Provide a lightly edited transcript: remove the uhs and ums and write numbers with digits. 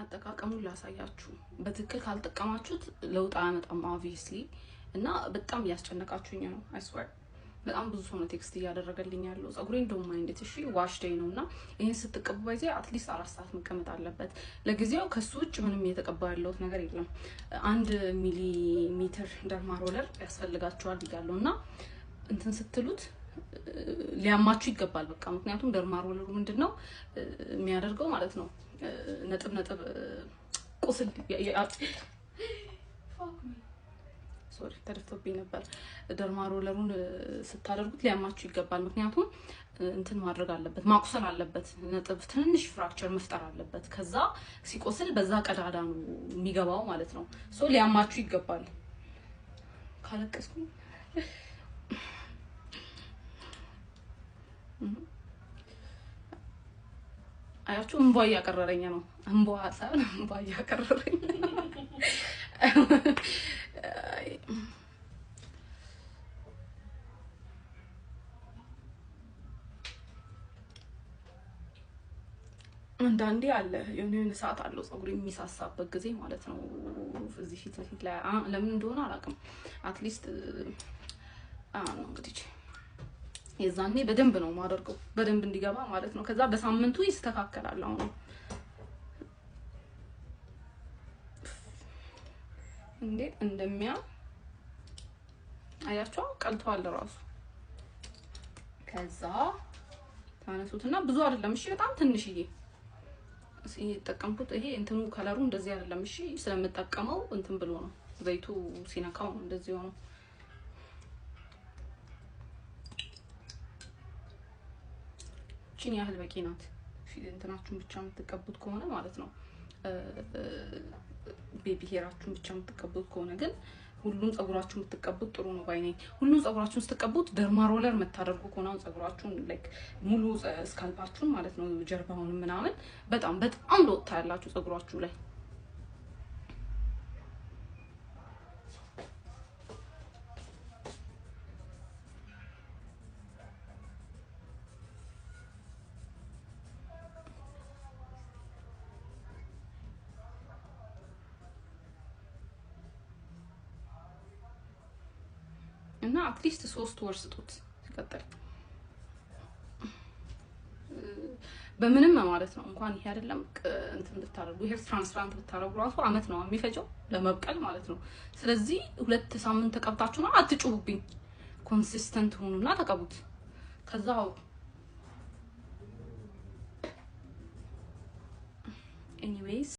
አጠቃቀሙን ላሳያችሁ በትክክል ካልተጠቀማችሁት ለውጥ አያመጣም obviously እና በጣም ያስጨነቃችሁኝ ነው I swear በጣም ብዙ ሰው ነው ቴክስት ያደረገልኝ ያለው ጸጉሬ እንደው ማይንዴት እሺ ዋሽ ዴይ ነውና ይሄን ስትቀቡ ባይዜ አትሊስት 4 ሰዓት መቀመጥ አለበት ለጊዜው ከሱ ውጭ ምንም የተቀባው ያለው ነገር የለም 1 ሚሊ ሜትር ደርማሮለር ያስፈልጋቸዋል ይላሉና እንትን ስትሉት ሊያማችሁ ይገባል በቃ ምክንያቱም ደርማሮለሩ ምንድነው የሚያደርገው ማለት ነው ነጥብ ቁስል ሶሪ ተደፍቶብኝ ነበር ደርማሮለሩን ስታደርጉት ሊያማችሁ ይገባል ምክንያቱም እንትን ማድረግ አለበት ማቁሰል አለበት ነጥብ ትንሽ ፍራክቸር መፍጠር አለበት ከዛ ሲቆስል በዛ ቀዳዳ ነው የሚገባው ማለት ነው ሶ ሊያማችሁ ይገባል ካለቀስኩ አያችሁ እንቧ ያቀረረኝ ነው እንቧ ሳይሆን እንቧ ያቀረረኝ አንዳንዴ አለ የሆነ ሰዓት አለው ጸጉር የሚሳሳበት ጊዜ ማለት ነው እዚህ ፊት ላይ ለምን እንደሆነ አላውቅም አትሊስት ነው እንግዲህ የዛኔ በደንብ ነው ማደርገው በደንብ እንዲገባ ማለት ነው ከዛ በሳምንቱ ይስተካከላል አሁን እንዴ እንደሚያ አያችሁ ቀልቷል ራሱ ከዛ ታነሱትና ብዙ አይደለም እሺ በጣም ትንሽዬ ሲጠቀምኩት ይሄ እንትኑ ከለሩ እንደዚህ አይደለም እሺ ስለምጠቀመው እንትን ብሎ ነው ዘይቱ ሲነካው እንደዚህ ሆኖ ቺን ያህል በቂ ናት እንትናችሁን ብቻ የምትቀቡት ከሆነ ማለት ነው ቤቢ ሄራችሁን ብቻ የምትቀቡት ከሆነ ግን ሁሉም ጸጉራችሁን የምትቀቡት ጥሩ ነው ባይኔ ሁሉም ጸጉራችሁን ስትቀቡት ደርማሮለር መታደርጉ ከሆነ ጸጉራችሁን ላይክ ሙሉ ስካልፓችሁን ማለት ነው ጀርባውን ምናምን በጣም ለውጥ ያላችሁ ጸጉራችሁ ላይ እና አትሊስት 3 ወር ስጡት ሲቀጥል በምንም ማለት ነው እንኳን ይሄ አይደለም እንትን ብታረጉ ሄር ትራንስፕላንት ብታረጉ ራሱ አመት ነው የሚፈጀው ለመብቀል ማለት ነው ስለዚህ 2 ሳምንት ተቀብታችሁ ነው አትጩሁብኝ ኮንሲስተንት ሆኑና ተቀቡት ከዛው ኤኒዌይስ